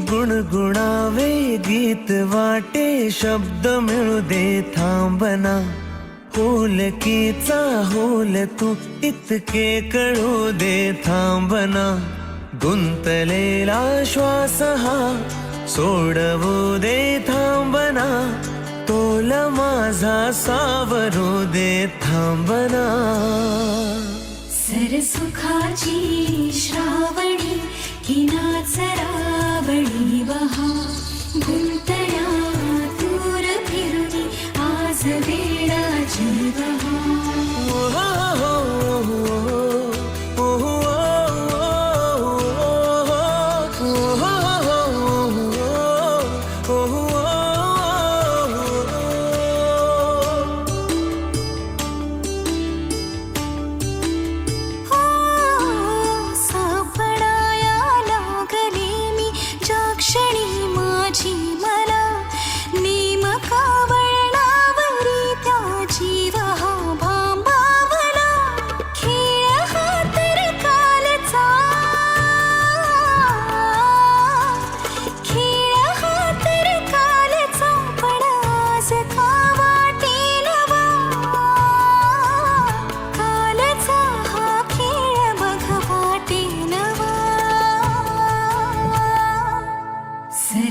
गुणगुणावे गीत वाटे शब्द मिळू दे थांबना होलकीचा होल तू इतके कळू दे थांबना गुंतलेला श्वास हा सोडवू दे थांबना तोल माझा सावरू दे थांबना सरसुखाची श्रावणी की नाचरावणी बहा गुंतल्या दूर फिरुनी आज वेळाची बहा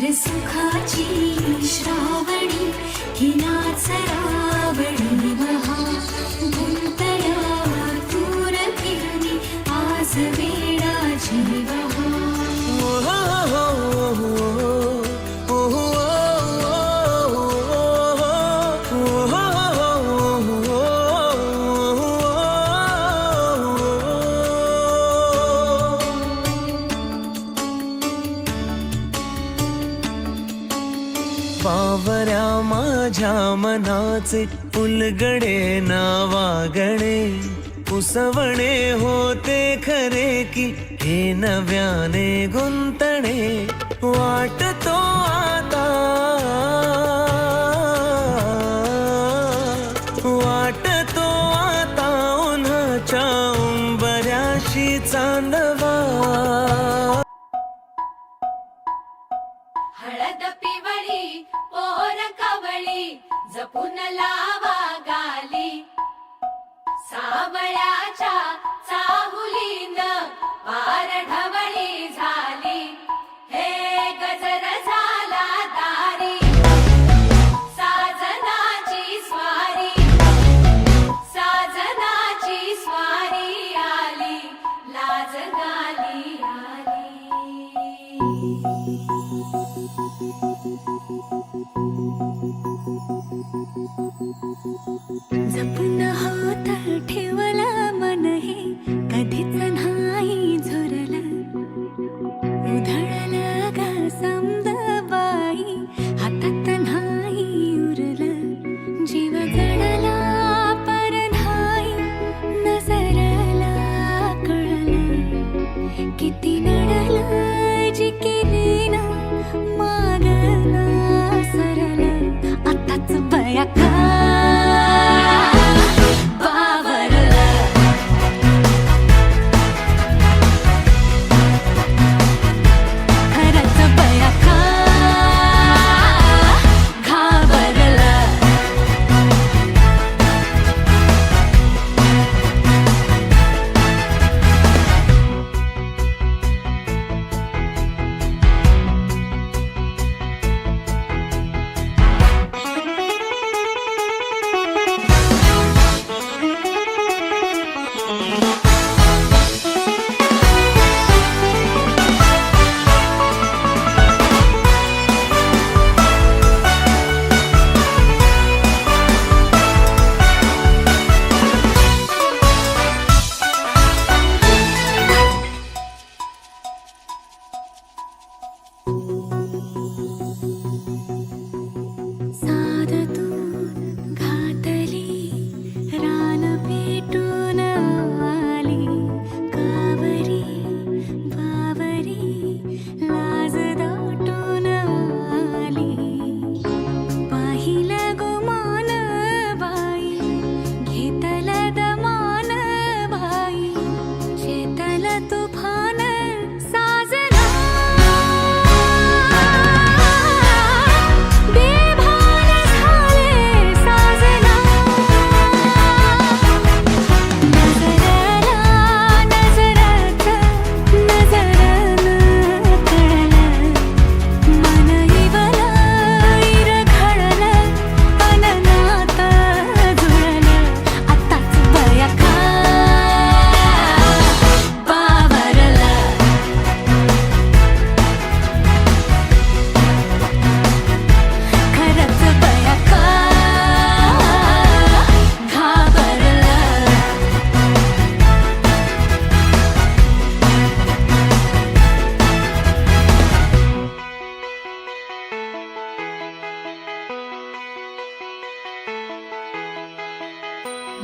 सरसुखाची श्रावणी की नाचरावणी बहा गुंतल्या दूर फिरुनी आज वेळाची बहा पावऱ्या माझ्या मनाचे उलगडे नावागडे उसवणे होते खरे की हे नव्याने गुंतणे वाटतो आता उन्हाच्या उंबऱ्याशी चांदवा हळद पिवळी पोर कवळी जपून लावा गाली सावळ्याच्या चाहुलीन पार ढवळी झाली हे गजर झाला दारी साजनाची स्वारी आली लाज गाली आली जपून होत ठेवला मन हे कधीच नाही झुरला उधळला गा समद बाई हातात नाही उरला जीव जडला पर नाही नजरला कळला किती नडला जी केली ना मागला सरला आताच बया का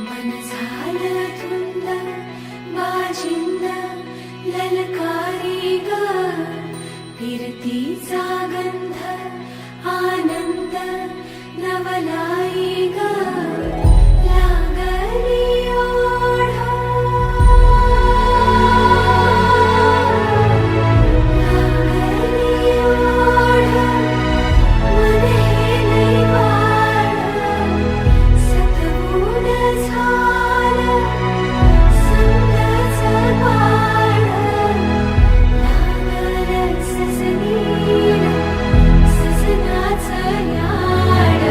मन झालं धुंद बाजिंद ललकारी ग फिरतीचा गंध आनंद नवलाई ग लागली ओढ लागली ओढ मन हे लई सतबूड झालं संगच बाळ लागलं सजनीला सजनाचं याड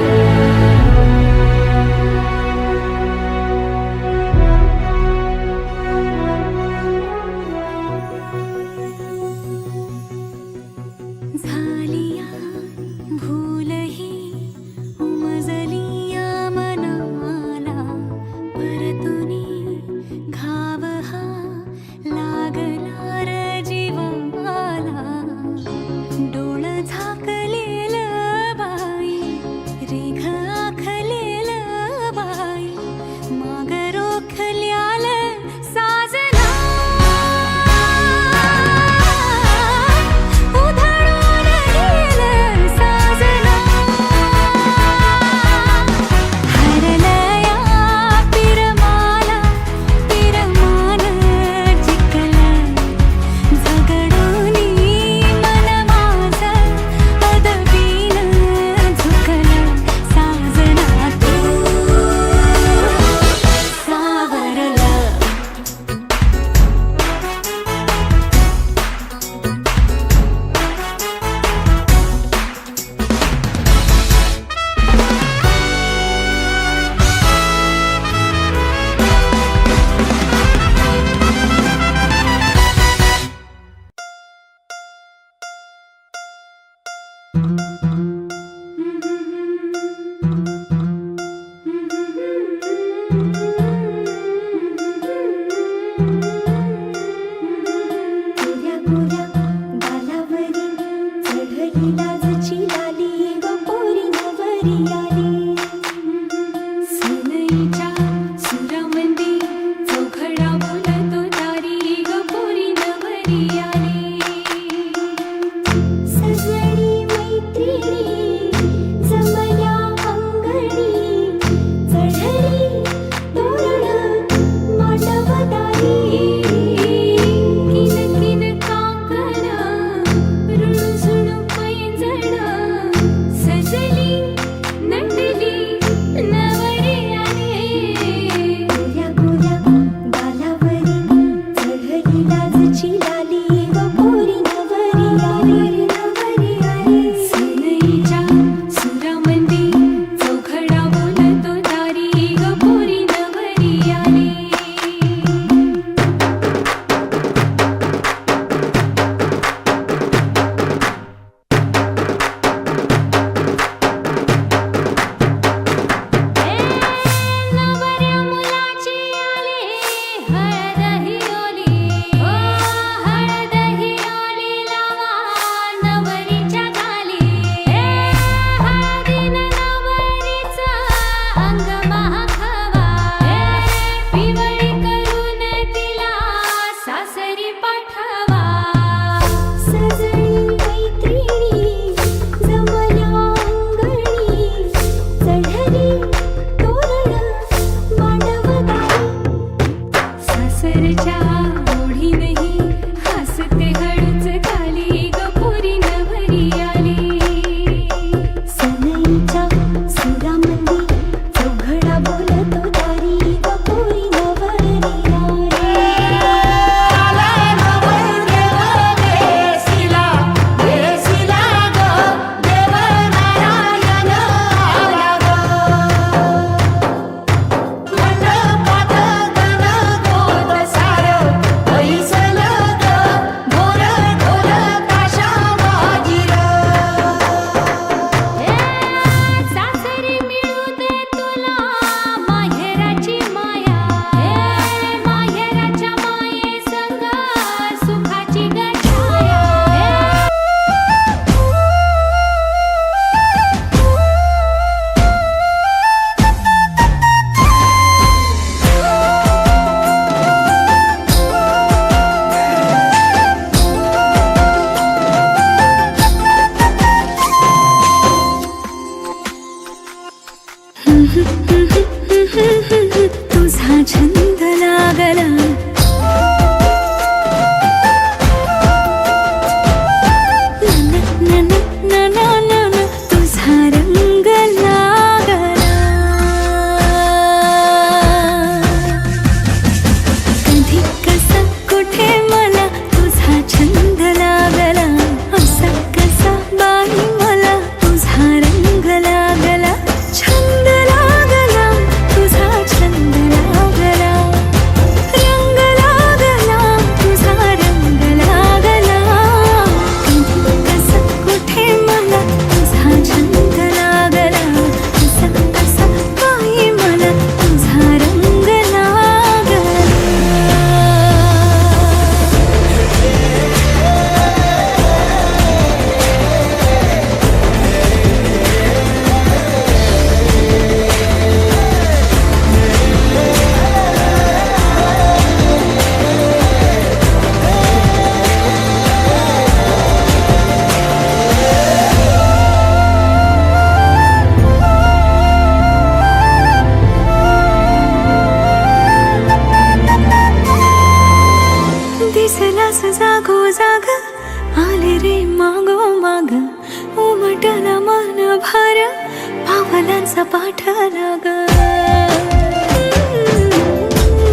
पावलांचा पाठला ग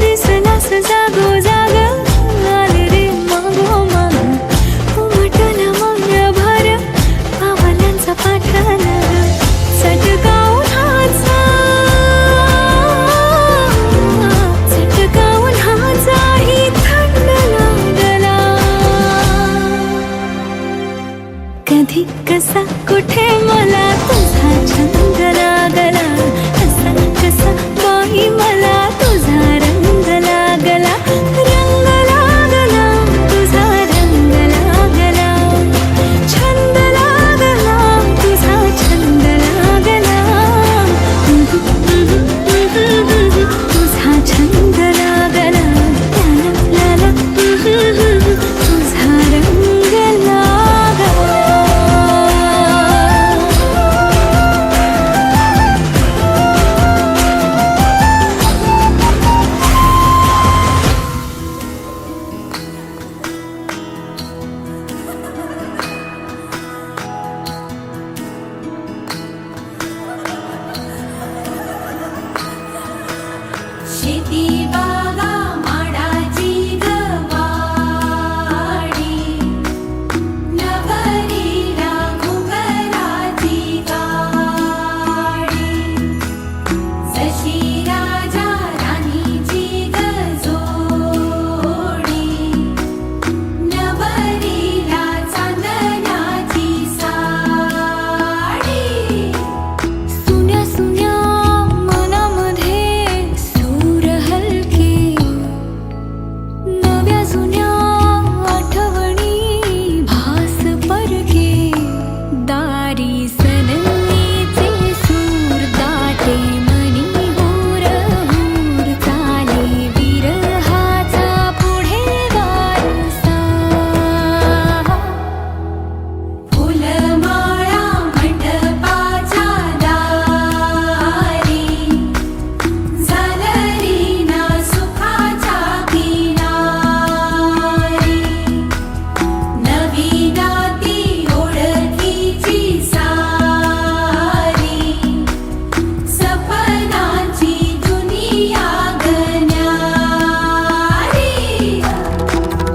दिसलास जागो जाग आले रे मागो माग उमटला मंगळभर पावलांचा पाठला ग चटका उन्हाचा चटका उन्हाचाही थंड लागला कधी कसा कुठे मला तुझा छंद लागला कसा कसा बाई मला तुझा रंग लागला रंग लागला तुझा रंग लागला छंद लागला तुझा छंद लागला तुझा छंद लागला ला ला तुझा रंग लागला शेती बागा माडाची गवाडी नभरीला घुंगराची गाडी जशी राजा राणीची गजोडी नभरीला चांदण्याची साडी सुन्या सुन्या मनामध्ये सूर हलके नव्या जुन्या आठवणी भास परके दारी सनईचे सूर दाटे मनी हूर हूर चाले विरहाचा पुढे वारसा फुलमाळा मंडपाच्या दारी झालरी ना सुखाच्या किनारी नवी नाती ओळखीची सारी सपनाची दुनिया गण्यारी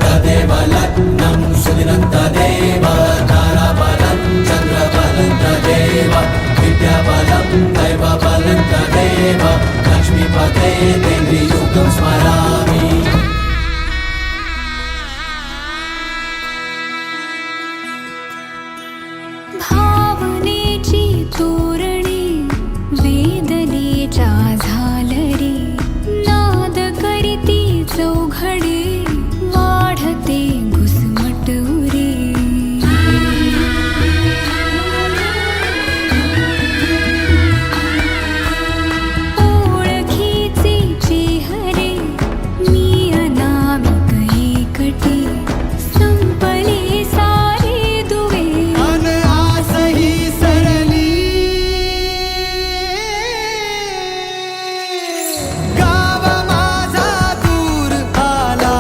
तदेव लग्नं सुदिनं तदेव ताराबलं चन्द्रबलं तदेव विद्याबलं दैवबलं तदेव लक्ष्मीपते देवीयुगं स्मरामि भावनेची तोरणी वेदनेच्या झालरी नाद करीती चौघडे वाढते घुसमट उरी ओळखीचे चेहरे मी अनामिक एकटी संपले सारे दुवे अन आसही सरली गाव माझा दूर आला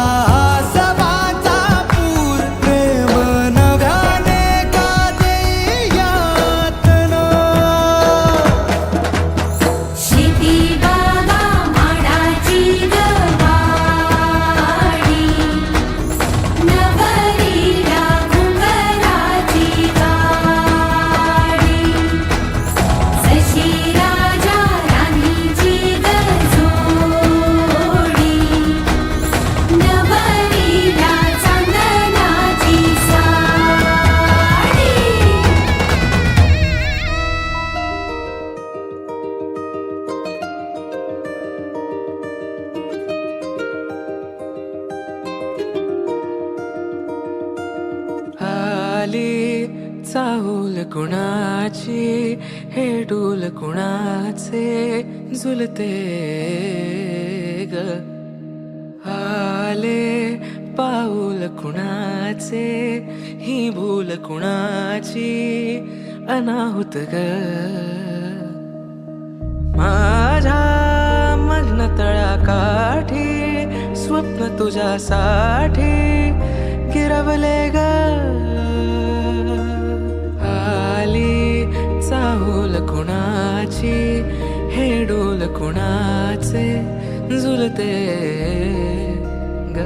सवाचा पूर प्रेम नव्याने का देई यातना शेती बागा माडाची गवाडी नभरीला घुंगराची गाडी जशी राजा राणीची गजोडी नभरीला चांदण्याची साडी आली चाहूल कुणाची हे डूल कुणाचे झुलते ग आले पाऊल कुणाचे ही भूल कुणाची अनाहुत ग माझ्या मग्न तळाकाठी स्वप्न तुझ्यासाठी गिरवले ग आली चाहूल कुणाची पाऊल कुणाचे झुलते ग.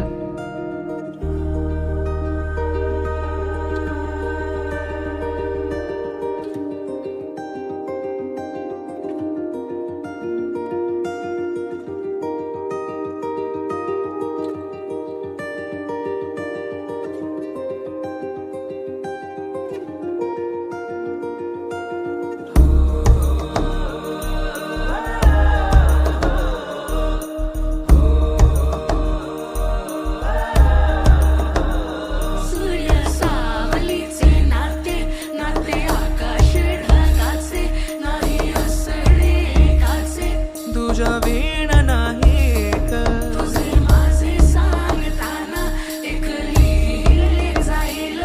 सूर्य सावलीचे नाते नाते आकाश ढगाचे नाही असणे एकाचे तुझ्या वीण नाही ग. तुझे माझे सांगताना एक लिहिले जाईल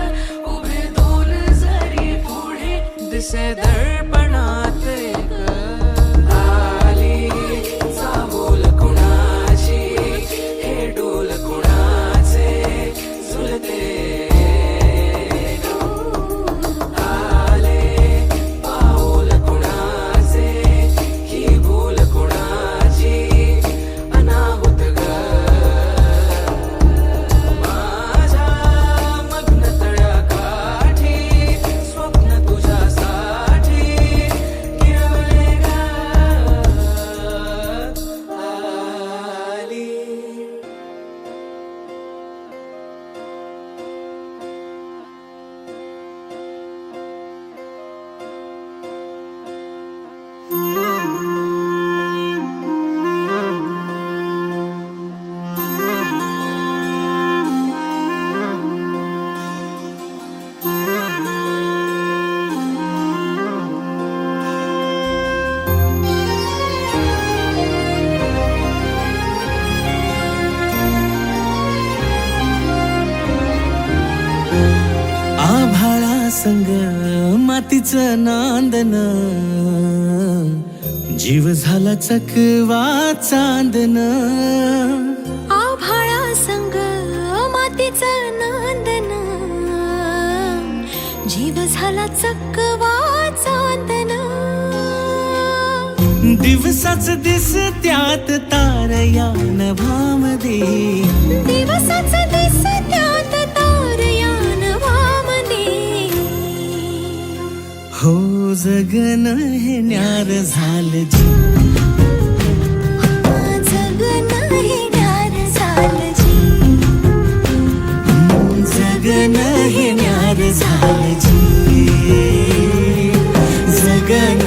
उभे दोन जरी पुढे दिसे दर्पणात ग. आली चाहूल कुणाची हे डोल कुणाचे झुलते ग. आले पाऊल कुणाचे ही भूल कुणाची अनाहुत ग. माझ्या मग्न तळ्याकाठी स्वप्न तुझ्यासाठी गिरवले ग. आली आभाळा संग मातीचं नांदन जीव झाला चकवा चांदन. आभाळा संग मातीचं नांदन जीव झाला चकवा चांदन. दिवसाच दिस त्यात तारया नभामध्ये दिवसाच दिस त्यात तारया नभामध्ये. हो जगन हे न्यार झालं जी. जगन हे न्यार झालं जी. जगन हे न्यार झालं जी. जगन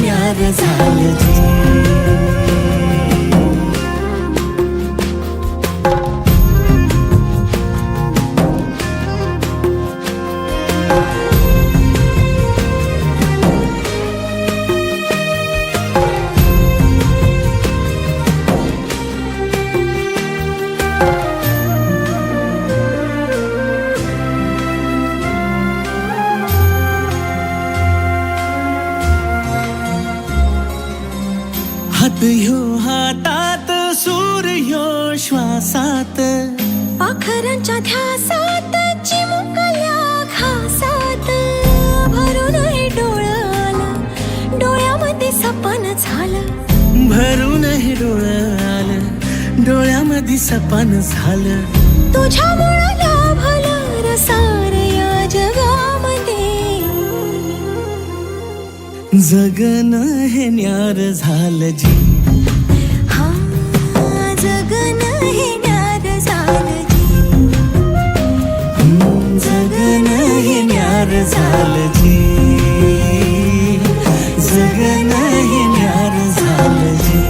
न्यार झालं जी. हात ह्यो हातात सूर ह्यो श्वासात पाखरांच्या ध्यासात चिमुकल्या घासात. भरून हे डोळं आलं डोळ्यामध्ये सपन झालं. भरून हे डोळं आलं डोळ्यामध्ये सपान झालं. तुझ्यामुळं लाभलं रसार या जगामध्ये. जगन हे न्यार झालं जी. हा जगन हे न्यार झालं जी. जगन हे न्यार झालं जी. जगन हे न्यार झालं जी.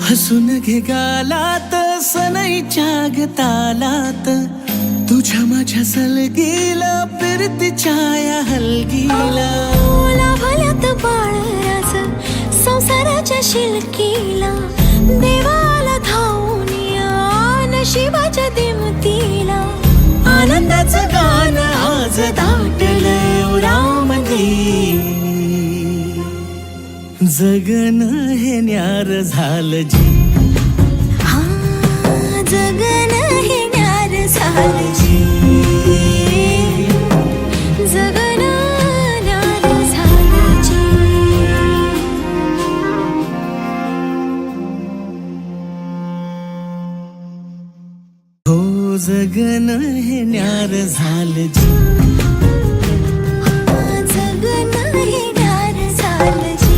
हसून घे गालात सनईच्या गतालात तुझ्या माझ्या सलगीला फिरती छाया हलगीला ओला भल्यात बाळराज संसाराच्या शिलकीला देवाला धावून या नशिबाच्या दिमतीला आनंदाचं गाणं आज दाटलंय उरामध्ये जगन हे न्यार झालं जी हा जगन हे न्यार झालं जी जगन न्यार झालं जी हो जगन हे न्यार झालं जी जगन हे न्यार झालं जी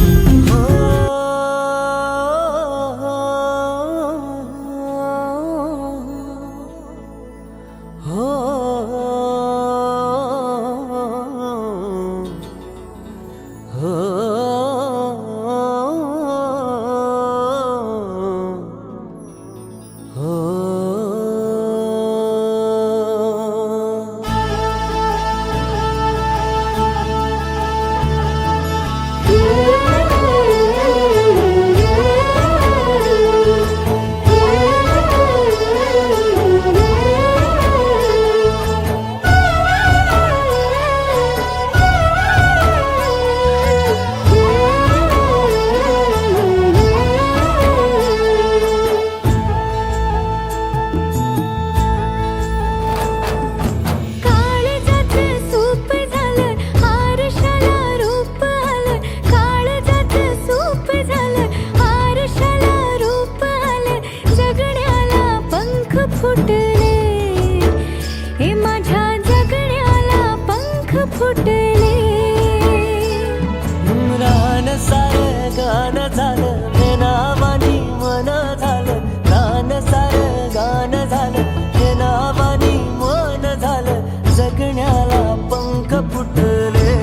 रान सारं गाणं झालं हे नावानी मन झालं रान सारं गाणं झालं हे नावानी मन झालं जगण्याला पंख फुटले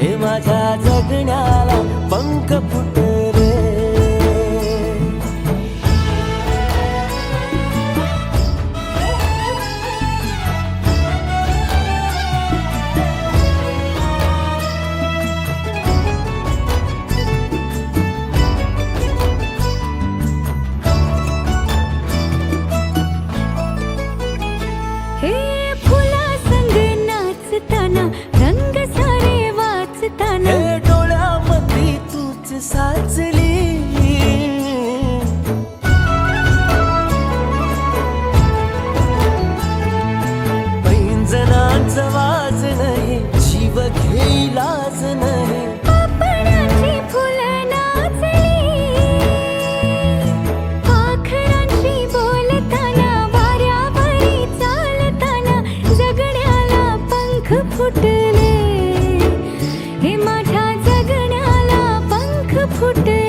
हे माझ्या जगण्याला पंख फुटले हे डोळ्यामध्ये तूच साचली पैंजणाचं वाज नाही जीव घेईलाच नाही फुटले हे माझ्या जगण्याला पंख फुटले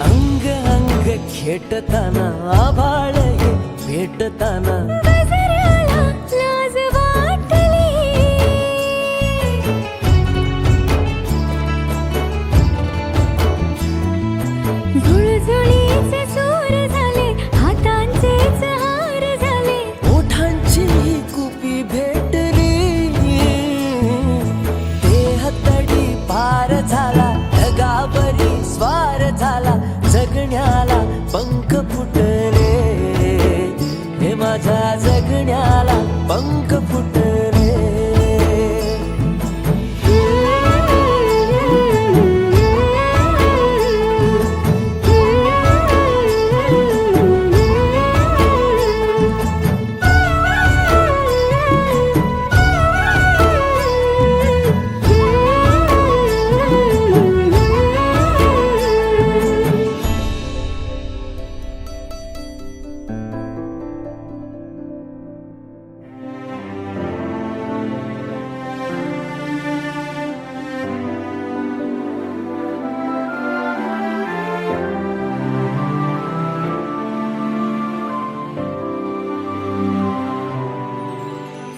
अंग अंग खेटताना आभाळ हे भेटताना गजराला लाज वाटली झुळझुळीचे सूर झाले हातांचेच हार झाले ओठांची कुपी भेटली देह तडी पार झाला ढगावरी स्वार झाला जगण्याला पंख फुटले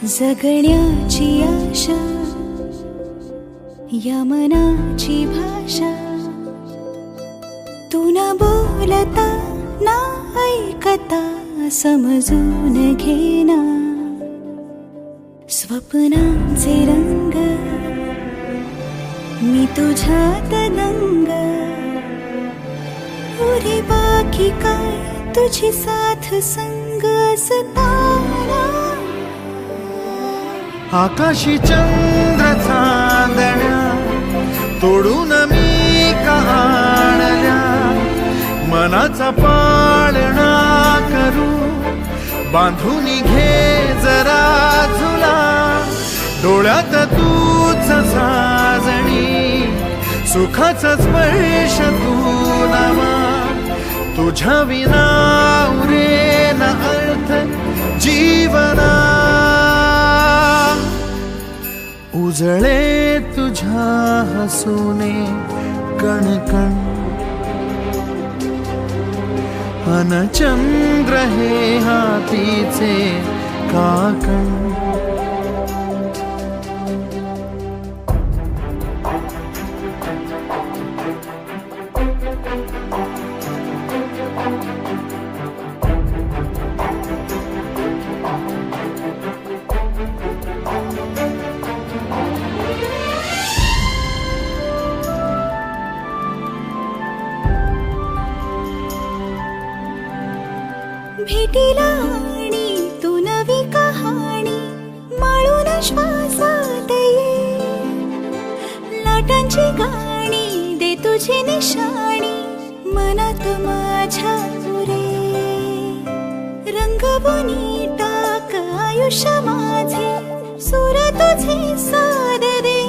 जगण्याची आशा या मनाची भाषा तू न बोलता ना ऐकता समजून घेना स्वप्नांचे रंग मी तुझ्यात दंग उरे बाकी काय तुझी साथ संग असताना आकाशी चंद्र चांदण्या तोडून मी का आणल्या मनाचा पाळणा करू बांधून घे जरा झुला डोळ्यात तूच साजणी सुखाचा स्पर्श तू नामा तुझ्या विना उरेन अर्थ जीवना उजळे तुझ्या हसूने कणकण अन चंद्र हे हातीचे काकण भेटीला आणि तू नवी कहाणी माळून श्वासात ये लाटांची गाणी दे तुझी निशाणी मनात माझ्या पुरे रंगवून टाक आयुष्य माझे सूर तुझे सार दे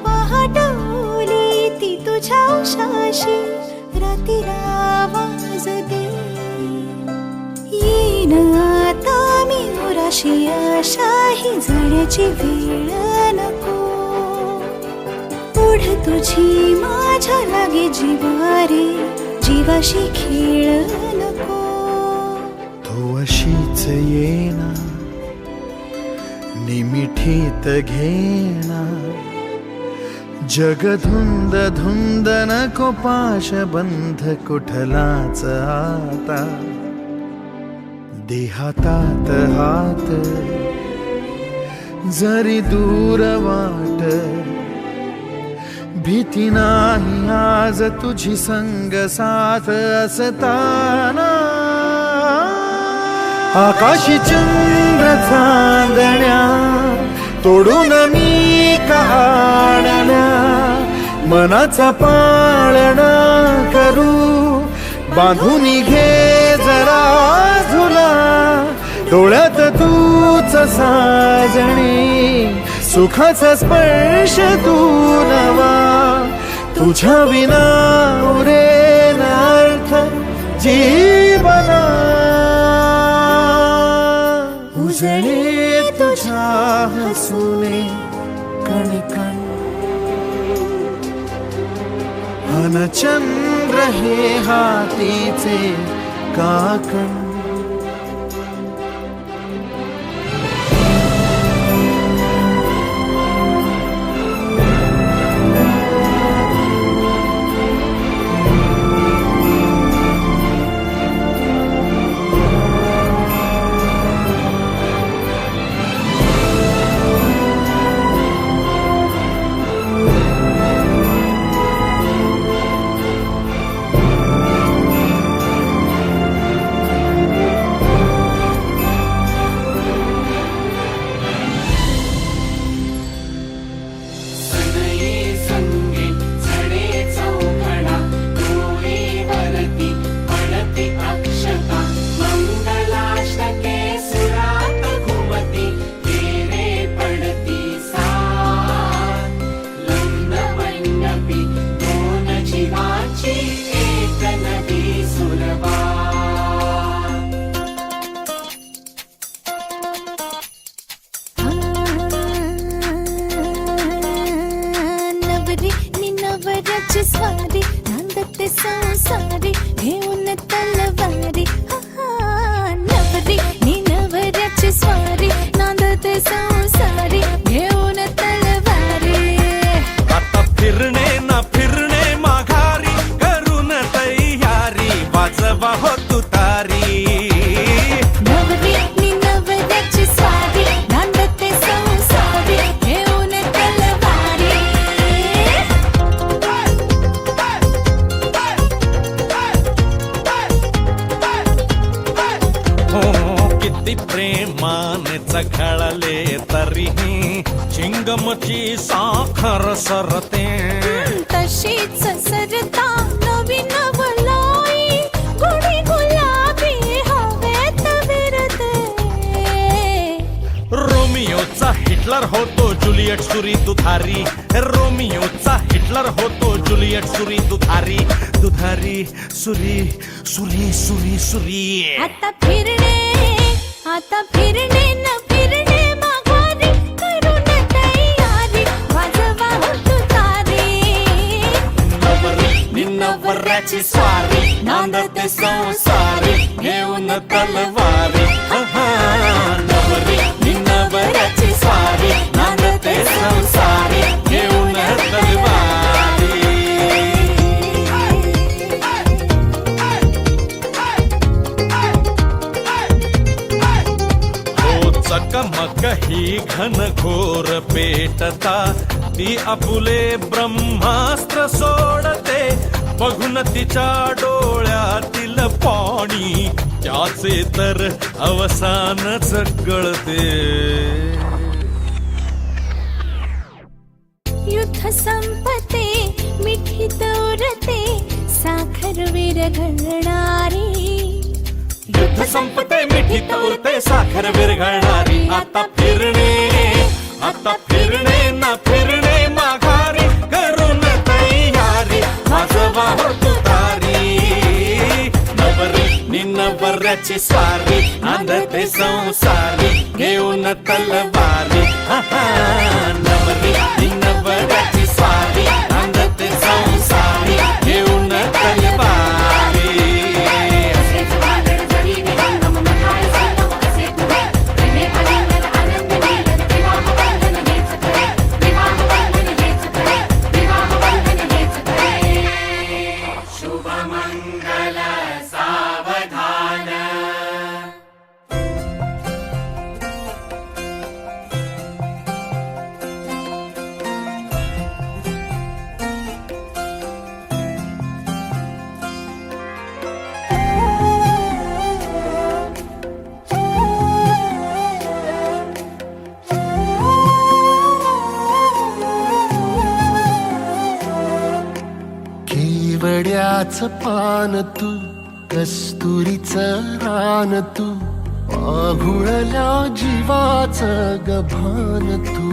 पहाटवली ती तुझ्या उशाशी रातीला आवाज दे येईन आता मी उराशी आशाही जाण्याची वेळ नको पुढ तुझी माझ्या लागे जीवारे जीवाशी खेळ नको तू अशीच येना निमिठीत घेना जग धुंद धुंद नको पाशबंध कुठलाच आता देहातात हात जरी दूर वाट भीती नाही आज तुझी संग साथ असताना आकाशी चंद्र चांदण्या तोडून मी का आणल्या मनाचा पाळणा करू बांधून घे जरा झुला डोळ्यात तूच साजणी सुखाचा स्पर्श तू नवा तुझ्या विना उरेन अर्थ जीवना उजळे तुझ्या हसूने कणकण अन चंद्र हे हातीचे काकण जळले तरीही चिंगमची साखर सरते. तशीच सरता नवीन वलाई गोडी गुलाबी हवेत विरते. रोमियोचा हिटलर होतो जुलियट सुरी दुधारी. रोमियोचा हिटलर होतो जुलियट सुरी दुधारी. दुधारी सुरी सुरी सुरी सुरी. आता फिरणे न फिरणे माघारी करून तयारी वाजवा हो तुतारी. नवरी नवऱ्याची स्वारी नांदते संसारी घेऊन तलवारी. नवरी नवऱ्याची स्वारी नांदते संसारी घेऊन तलवारी. हो चकमक ही घनघोर पेटता ती आपुले ब्रह्मास्त्र सोडते. बघून तिच्या डोळ्यातील पाणी त्याचे तर अवसानच कळते. युद्ध संपते मिठीत उरते साखर विरघळणारी. युद्ध संपते मिठीत उरते साखर विरघळणारी. आता फिरणे ना फिरणे माघारी करून तयारी वाजवा हो तुतारी. नवरी नवऱ्याची स्वारी नांदते संसारी घेऊन तलवारी. नवरी नवऱ्याची स्वारी नांदते संसारी घेऊन तलवारी. असेच वादळ जरी विहंगम मनाय झालं असेच नव्हे. प्रेमे पलिंगण आनंद मिलन विवाह बंधन हेच खरे. विवाह बंधन हेच खरे. विवाह बंधन हेच खरे. शुभ मंगल सावधान. केवड्याच पान तू कस्तुरीचं रान तू आघुळल्या जीवाचं गभान तू.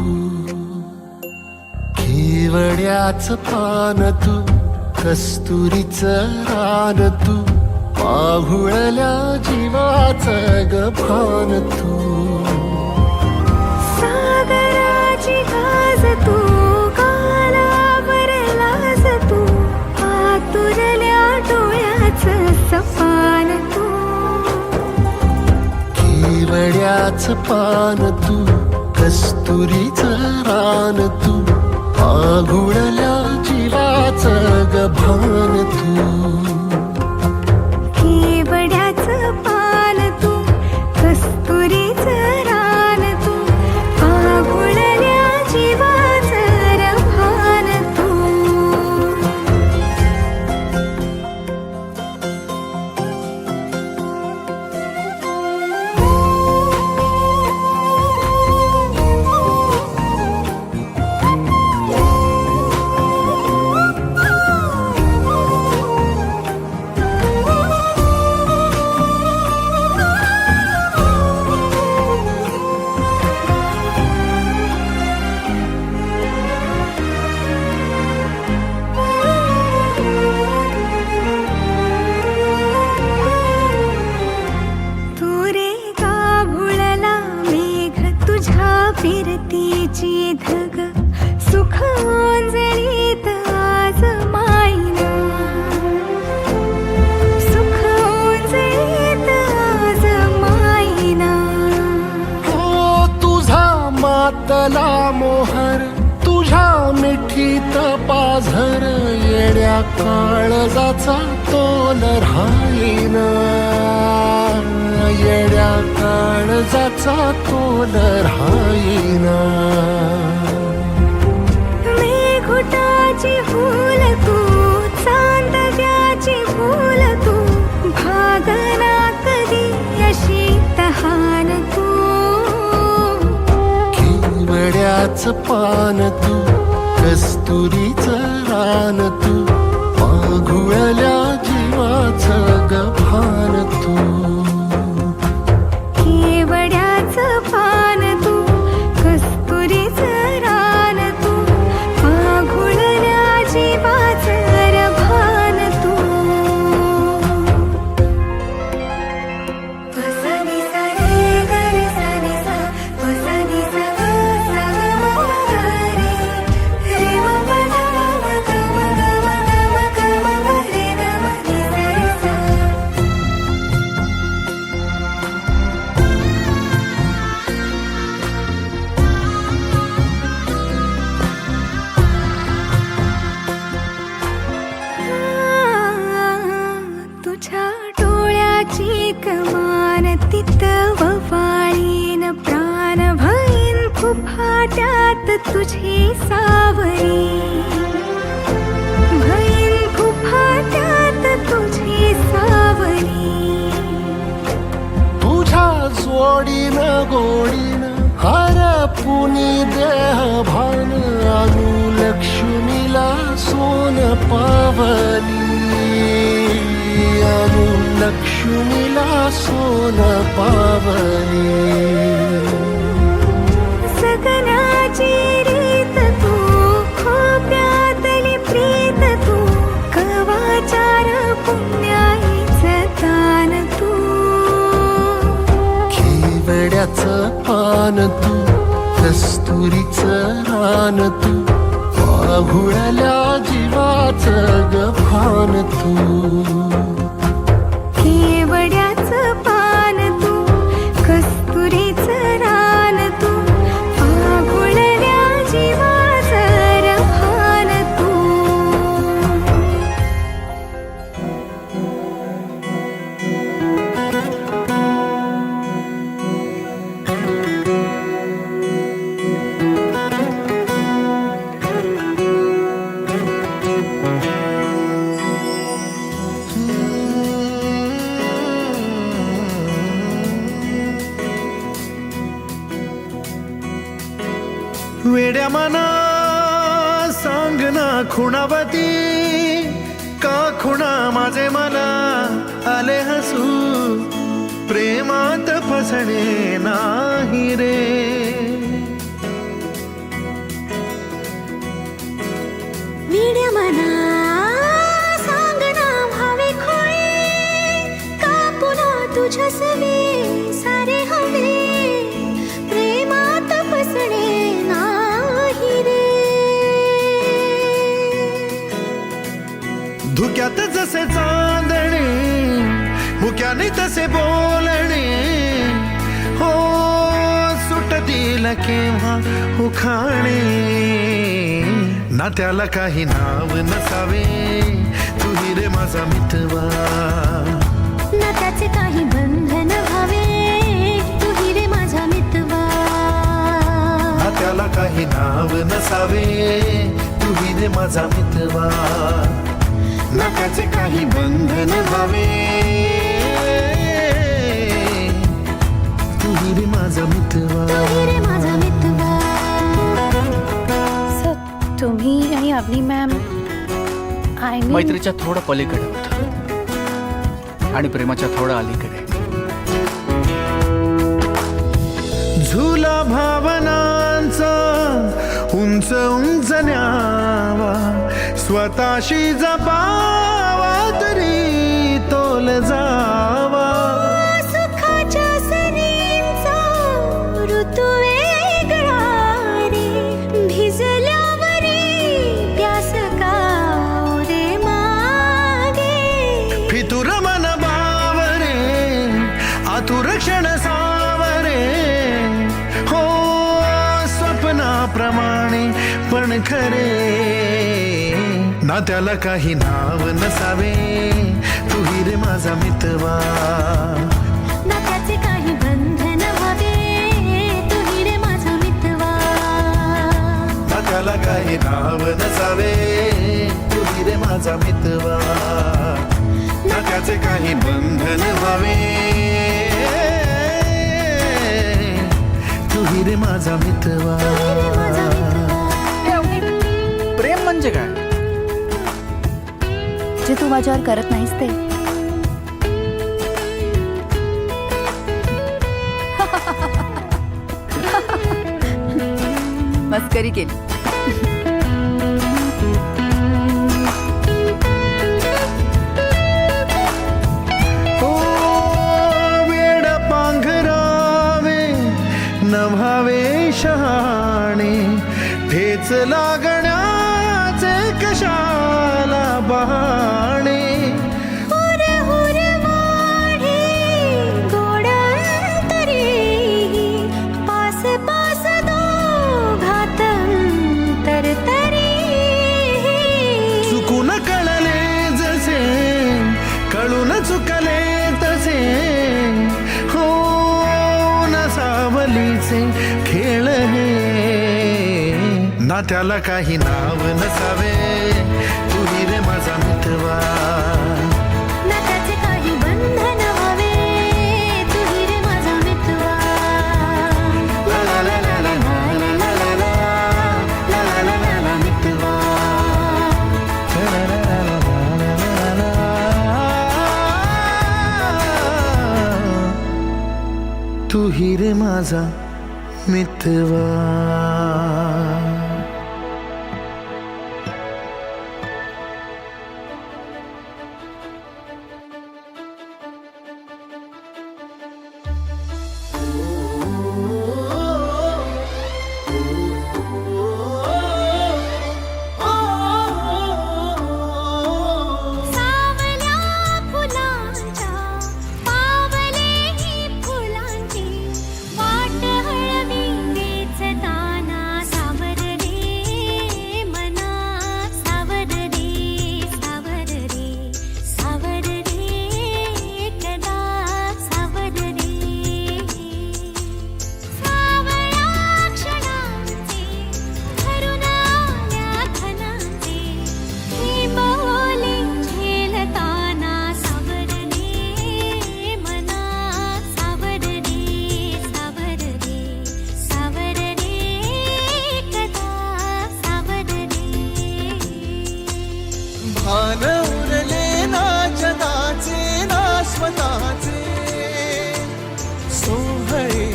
केवड्याच पान तू कस्तुरीचं रान तू आघुळल्या जीवाचं गभान तू. सागराची गाज तू कालावर लाज तू आतुरल्या डोळ्याचं सपान तू. केवड्याच पान तू कस्तुरीचं रान तू आघुळल्या जीवाचं गभान तू. केवड्याचं पान तू कस्तुरीचं रान तू आघुळल्या जीवाचं रभान तू. फिरतीची धग सुख ओंजळीत आज मायना. सुख ओंजळीत आज मायना. हो तुझा मातला मोहर तुझ्या मिठीत पाझर येड्या काळजाचा तोल राहीना. येड्या काळजाचा तोल राहीना. मेघुटाची फूल तू चांदव्याची फूल तू भागना कधी अशी तहान तू. केवड्याच पान तू कस्तुरीचं रान तू माघुळल्या जीवाचं गभान तू केवड्याचं पान तू कस्तुरीचं रान तू माघुळल्या जीवाचं रभान तू वसनी सा रे ग रे सा रे सा वसनी सा ग सा ग म ग रे रे म प ध म ग म ग म ग म ग म रे ग म रे सा रे सा तुझ्या डोळ्याची कमान तिथं ववाळीन प्राण भईन खूप फाट्यात तुझी सावरी भईन खूप फाट्यात तुझी सावरी तुझ्या जोडीनं गोडीनं हरपुनी देह भान आणू लक्ष्मीला सोन पावली आणू लक्ष्मीला सोन पावली सगनाची रीत तू खोप्यातली प्रीत तू कवाचार पुण्याईचं दान तू केवड्याचं पान तू कस्तुरीचं रान तू माघुळल्या जीवाचं गभान तू केवड्याचं पान तू कस्तुरीचं रान तू माघुळल्या जीवाचं रभान तू वेड्या मना सांग ना खुणावती का खुणा माझे मला आले हसू प्रेमात फसणे नाही रे वेड्या मना सांग ना भावे खोळे का पुन्हा तुझ्या सवे सारे हवे प्रेमात फसणे नाही रे धुक्यात जसे चांदणे मुक्याने तसे बोलणे हो सुटतील केव्हा उखाणे ना त्याला काही नाव नसावे तू रे माझा मितवा ना त्याचे काही बंधन व्हावे तू रे माझा मितवा ना त्याला काही नाव नसावे तू रे माझा मितवा ना त्याचे काही बंधन व्हावे तू रे माझा मितवा रे माझा मितवा तुम्ही आणि अवनी मॅम आय मीन मैत्रीच्या थोडं पलीकडे होतं आणि प्रेमाच्या थोडं अलीकडे झुला भावनांचा उंच उंच न्यावा स्वतःशी जपावा तरी तोल जावा सुखाच्या सरींचा ऋतू वेगळा रे भिजल्यावरी प्यास का रे मागे फितुर मन बावरे आतुर क्षण सावरे हो स्वप्नाप्रमाणे पण खरे ना त्याला काही नाव नसावे तू रे माझा मितवा ना त्याचे काही बंधन व्हावे तू रे माझा मितवा ना त्याला काही नाव नसावे तू रे माझा मितवा ना त्याचे काही बंधन व्हावे तू रे माझा मितवा. प्रेम म्हणजे काय? जे तू माझ्यावर करत नाहीस ते. मस्करी केली. ओ वेड पांघरावे नभावे शहाणे ठेच लागण्याचे कशाला बहाणे. चुकून कळले जसे कळून चुकले तसे हो न सावलीचे खेळ हे. ना त्याला काही नाव नसावे तू ही रे माझा मितवा. ना त्याचे काही बंधन व्हावे तू ही रे माझा मितवा. ला ला ला ला ला ला ला ला ला ला ला ला ला ला मितवा. ला ला ला ला ला ला ला ला. तू ही रे माझा मितवा. सावल्या फुलांच्या पावलेही फुलांची वाट हळवी वेचताना सावर रे मना. सावर रे सावर रे सावर रे कदा सावर रे. सावळ्या क्षणांचे भरून आल्या धनांचे ही बोले झेलताना सावर रे मना. सावर रे सावर रे सावर रे कदा सावर रे. भान उरले ना जगाचे ना स्वतःचे सोहळे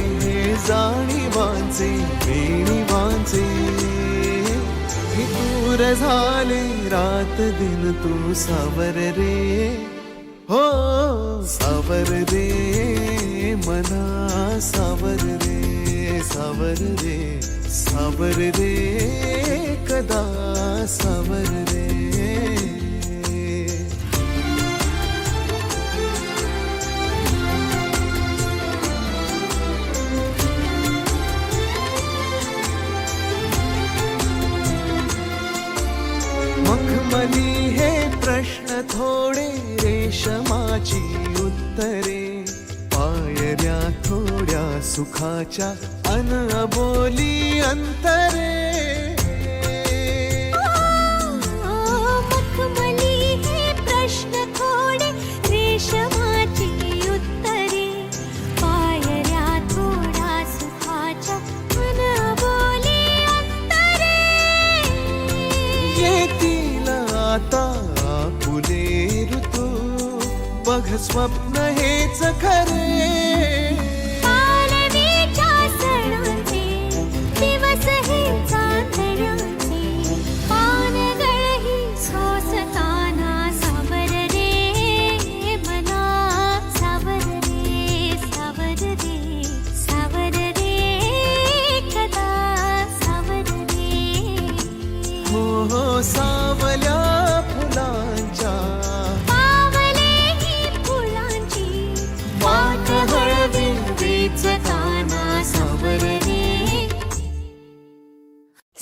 जाणीवांचे बेणीवांचे हे दूर झाले रात दिन तू सावर रे हो. सावर रे मना सावर रे सावर रे सावर रे कदा सावर रे. मखमली हे प्रश्न थोडे रेशमाची उत्तरे पायऱ्या थोड्या सुखाच्या अन अबोली अंतरे. मखमली हे प्रश्न थोडे रेशमाची उत्तरे पायऱ्या थोडा सुखाच्या मन बोली अंतरे. येतील आता फुले ऋतू बघ स्वप्न हेच खरे. पालवीच्या सणांचे दिवस हे चांदण्याचे पानगळही सोसताना सावर रे मना. सावर रे सावर रे सावर रे कदा सावर रे. हो हो सावल्या फुलांच्या पावलेही फुलांची वाट हळवी वेचताना सावर रे.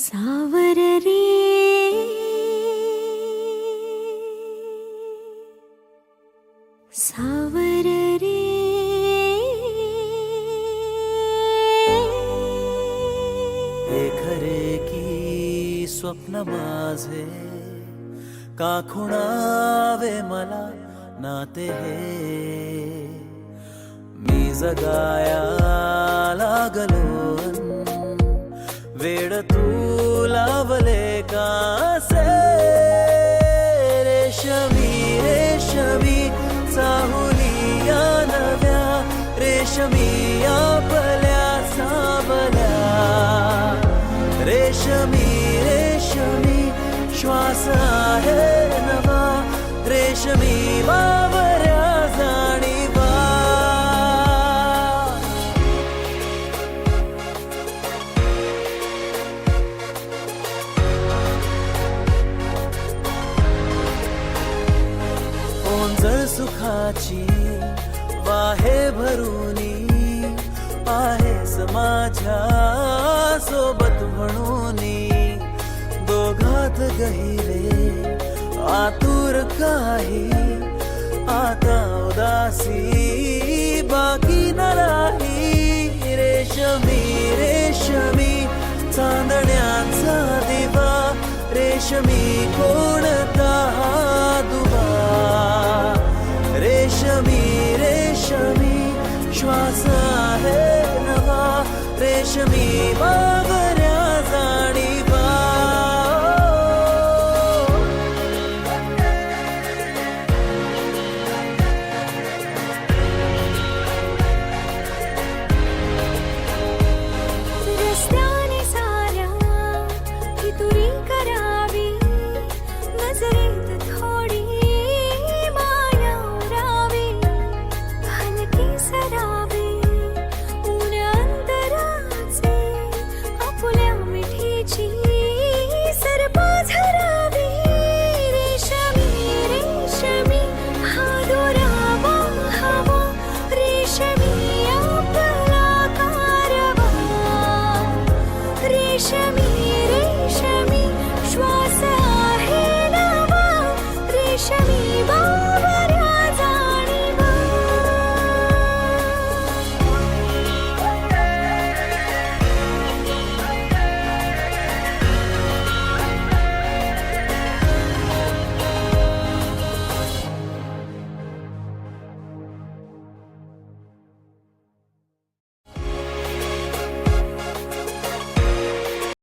सावर रे सावर रे. हे खरे की स्वप्न माझे का खुणावे मला नाते हे. मी जगाया लागलो रेशमी रेशमी श्वास आहे नवा रेशमी बावऱ्या जाणीवा ओंजळ सुखाची वाहे भरूनी आहेस माझ्या सोबत म्हणूनी दोघात गहिरे आतुर काही आता उदासी बाकी न राही रेशमी रेशमी चांदण्यांचा दिवा रेशमी कोणता दुवा रेशमी रेशमी श्वास आहे नवा रेशमी बावऱ्या जाणीवा रस्त्याने साऱ्या फितुरी करावी नजरेत थोडी माया उरावी हलकी सरावी ऊन अंतराचे आपुल्या मिठीची सरपा झरावी रेशमी रेशमी हा दुरावा हवा रेशमी आपला कारवा रेशमी